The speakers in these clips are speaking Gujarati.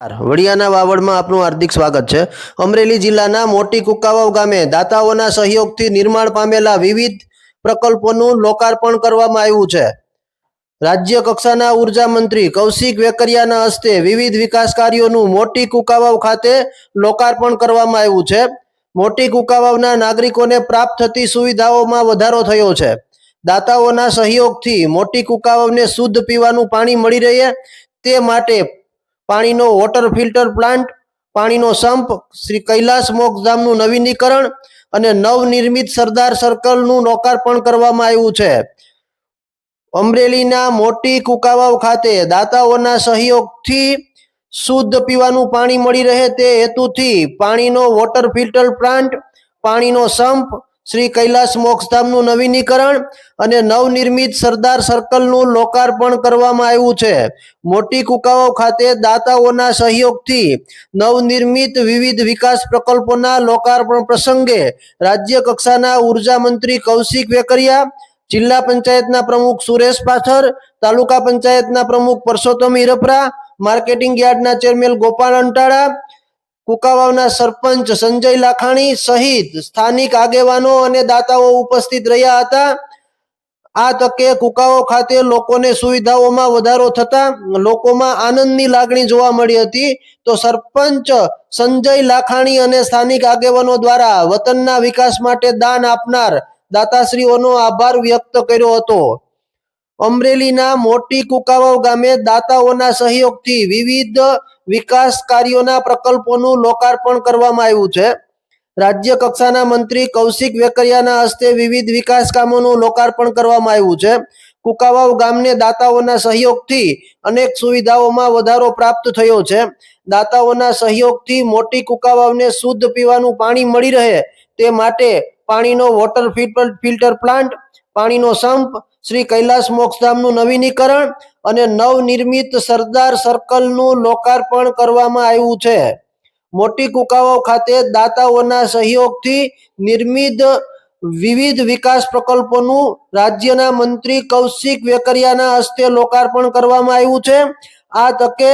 વડિયાના વાવડમાં આપનું હાર્દિક સ્વાગત છે। અમરેલી જિલ્લાના મોટી કુકાવાવ ગામે દાતાઓના સહયોગથી નિર્માણ પામેલા વિવિધ પ્રકલ્પોનું લોકાર્પણ કરવામાં આવ્યું છે। રાજ્ય કક્ષાના ઉર્જા મંત્રી કૌશિક વેકરિયાના હસ્તે વિવિધ વિકાસ કાર્યોનું મોટી કુકાવાવ ખાતે લોકાર્પણ કરવામાં આવ્યું છે। મોટી કુકાવાવના નાગરિકોને પ્રાપ્ત થતી સુવિધાઓમાં વધારો થયો છે। દાતાઓના સહયોગથી મોટી કુકાવાવને શુદ્ધ પીવાનું પાણી મળી રહે તે માટે પાણીનો વોટર ફિલ્ટર પ્લાન્ટ, પાણીનો સંપ, શ્રી કૈલાસ મોક્ષધામનું નવીનીકરણ અને નવનિર્મિત સરદાર સર્કલનું લોકાર્પણ કરવામાં આવ્યું છે। અમરેલીના મોટી કુકાવાવ ખાતે દાતાઓના સહયોગથી શુદ્ધ પીવાનું પાણી મળી રહે તે હેતુથી પાણીનો વોટર ફિલ્ટર પ્લાન્ટ, પાણીનો સંપ, શ્રી કૈલાસ મોક્ષધામનું નવીનીકરણ અને નવનિર્મિત સરદાર સર્કલનું લોકાર્પણ કરવામાં આવ્યું છે। મોટી કુકાવાવ ખાતે દાતાઓના સહયોગથી નવનિર્મિત વિવિધ વિકાસ પ્રકલ્પોના લોકાર્પણ પ્રસંગે રાજ્ય કક્ષાના ઉર્જા મંત્રી કૌશિક વેકરિયા, જિલ્લા પંચાયતના પ્રમુખ સુરેશ પાથર, તાલુકા પંચાયતના પ્રમુખ પરસોત્તમ હિરપરા, માર્કેટિંગ યાર્ડના ચેરમેન ગોપાલ અંટાળા, કુકાવાવના સરપંચ સંજય લાખાણી સહિત સ્થાનિક આગેવાનો અને દાતાઓ ઉપસ્થિત રહ્યા હતા। આ તકે કુકાવાવ ખાતે લોકોને સુવિધાઓમાં વધારો થતા લોકોમાં આનંદની લાગણી જોવા મળી હતી। તો સરપંચ સંજય લાખાણી અને સ્થાનિક આગેવાનો દ્વારા વતનના વિકાસ માટે દાન આપનાર દાતાશ્રીઓનો આભાર વ્યક્ત કર્યો હતો। અમરેલીના મોટી કુકાવાવ ગામે દાતાઓના સહયોગથી વિવિધ વિકાસ કાર્યોના પ્રકલ્પોનું લોકાર્પણ કરવામાં આવ્યું છે। રાજ્ય કક્ષાના મંત્રી કૌશિક વેકરિયાના હસ્તે વિવિધ વિકાસ કામોનું લોકાર્પણ કરવામાં આવ્યું છે। કુકાવાવ ગામને દાતાઓના સહયોગથી અનેક સુવિધાઓમાં વધારો પ્રાપ્ત થયો છે। દાતાઓના સહયોગથી મોટી કુકાવાવને શુદ્ધ પીવાનું પાણી મળી રહે તે માટે પાણીનો વોટર ફિલ્ટર પ્લાન્ટ, પાણીનો સંપ, શ્રી કૈલાસ મોક્ષધામનું નવીનીકરણ અને નવનિર્મિત સરદાર સર્કલનું લોકાર્પણ કરવામાં આવ્યું છે। મોટી કુકાવાવ ખાતે દાતાઓના સહયોગથી નિર્મિત વિવિધ વિકાસ પ્રકલ્પોનું રાજ્યના મંત્રી કૌશિક વેકરિયાના હસ્તે લોકાર્પણ કરવામાં આવ્યું છે। આ તકે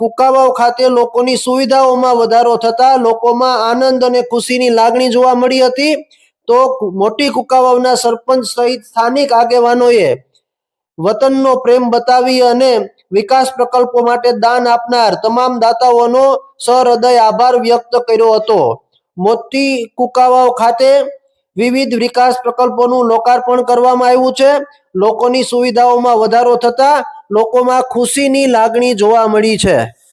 કુકાવાવ ખાતે લોકોની સુવિધાઓમાં વધારો થતા લોકોમાં આનંદ અને ખુશીની લાગણી જોવા મળી હતી। તો મોટી કુકાવાવના સરપંચ સહિત સ્થાનિક આગેવાનોએ વતનનો પ્રેમ બતાવી અને વિકાસ પ્રકલ્પો માટે દાન આપનાર તમામ દાતાઓનો સહૃદય આભાર વ્યક્ત કર્યો હતો। મોટી કુકાવાવ ખાતે વિવિધ વિકાસ પ્રકલ્પોનું લોકાર્પણ કરવામાં આવ્યું છે। લોકોની સુવિધાઓમાં વધારો થતા લોકોમાં ખુશીની લાગણી જોવા મળી છે।